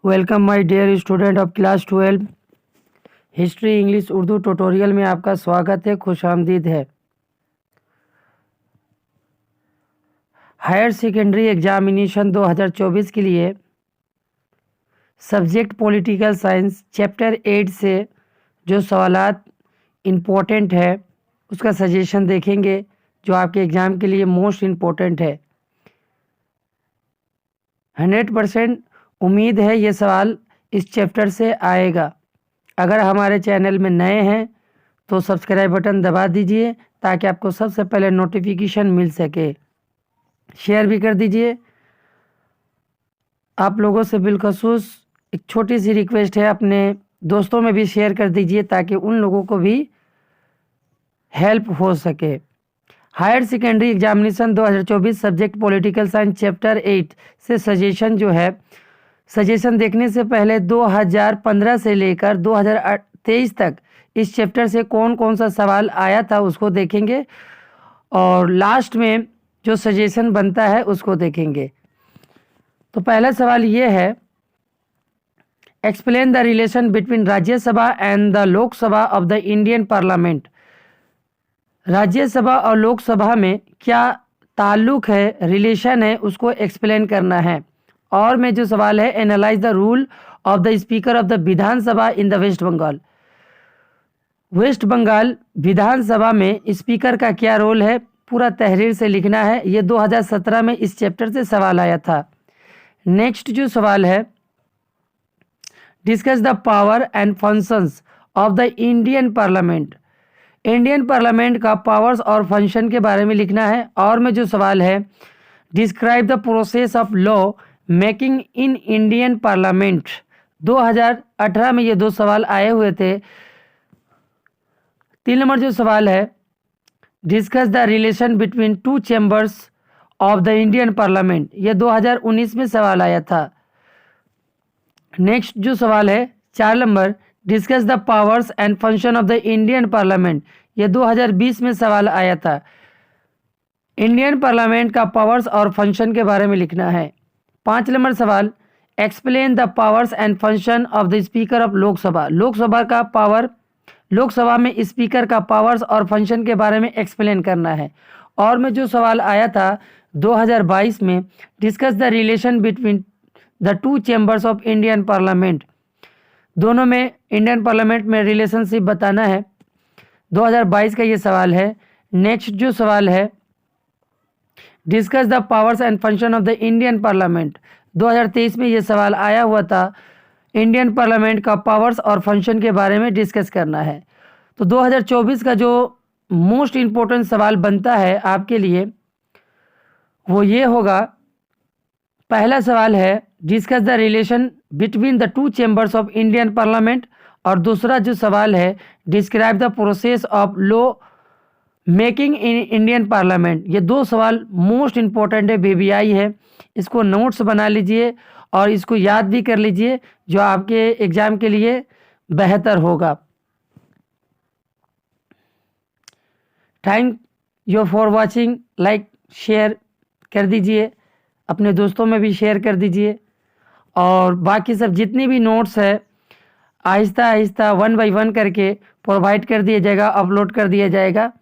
Welcome my dear student of class 12 history English Urdu tutorial में आपका स्वागत है, खुशामदीद है। हायर सेकेंडरी एग्जामिनेशन 2024 के लिए सब्जेक्ट पॉलिटिकल साइंस चैप्टर 8 से जो सवालात इम्पोर्टेंट है उसका सजेशन देखेंगे, जो आपके एग्ज़ाम के लिए मोस्ट इम्पोर्टेंट है। 100% उम्मीद है ये सवाल इस चैप्टर से आएगा। अगर हमारे चैनल में नए हैं तो सब्सक्राइब बटन दबा दीजिए ताकि आपको सबसे पहले नोटिफिकेशन मिल सके। शेयर भी कर दीजिए। आप लोगों से बिलखसूस एक छोटी सी रिक्वेस्ट है, अपने दोस्तों में भी शेयर कर दीजिए ताकि उन लोगों को भी हेल्प हो सके। Higher secondary examination 2024 subject political science chapter 8 से सजेशन जो है, सजेशन देखने से पहले 2015 से लेकर 2023 तक इस चैप्टर से कौन कौन सा सवाल आया था उसको देखेंगे और लास्ट में जो सजेशन बनता है उसको देखेंगे। तो पहला सवाल ये है, explain the relation between Rajya Sabha and the Lok Sabha of the Indian parliament. Rajya Sabha और लोकसभा में क्या ताल्लुक है, रिलेशन है, उसको एक्सप्लेन करना है। और में जो सवाल है, analyse the rule of the speaker of the Vidhan Sabha in the West Bengal. West Bengal Vidhan Sabha में स्पीकर का क्या रोल है, पूरा तहरीर से लिखना है। ये 2017 में इस चैप्टर से सवाल आया था। नेक्स्ट जो सवाल है, discuss the power and functions of the Indian parliament. Indian parliament का पावर्स और फंक्शन के बारे में लिखना है। और में जो सवाल है, describe the process of law making in Indian parliament. 2018 में ये दो सवाल आए हुए थे। 3 नंबर जो सवाल है, discuss the relation between two chambers of the Indian parliament. ये 2019 में सवाल आया था। नेक्स्ट जो सवाल है 4 number, discuss the powers and function of the Indian parliament. ये 2020 में सवाल आया था। इंडियन पार्लियामेंट का पावर्स और फंक्शन के बारे में लिखना है। 5 नंबर सवाल, explain the powers and function of the speaker of Lok Sabha. Lok Sabha का पावर, लोकसभा में स्पीकर का पावर्स और फंक्शन के बारे में एक्सप्लेन करना है। और में जो सवाल आया था 2022 में, discuss the relation between the two chambers of Indian parliament. दोनों में इंडियन पार्लियामेंट में रिलेशनशिप बताना है। 2022 का ये सवाल है। नेक्स्ट जो सवाल है, discuss the powers and function of the Indian parliament. 2023 में ये सवाल आया हुआ था। इंडियन पार्लियामेंट का पावर्स और फंक्शन के बारे में डिस्कस करना है। तो 2024 का जो मोस्ट इम्पोर्टेंट सवाल बनता है आपके लिए वो ये होगा। पहला सवाल है, discuss the relation between the two chambers of Indian parliament. और दूसरा जो सवाल है, describe the process of law making in Indian parliament. ये दो सवाल मोस्ट इम्पोर्टेंट है, बेबीआई है। इसको नोट्स बना लीजिए और इसको याद भी कर लीजिए, जो आपके एग्ज़ाम के लिए बेहतर होगा। Thank you for watching. Like share कर दीजिए, अपने दोस्तों में भी शेयर कर दीजिए। और बाकी सब जितनी भी नोट्स है आहिस्ता आहिस्ता 1 बाय 1 करके प्रोवाइड कर दिया जाएगा, अपलोड कर दिया जाएगा।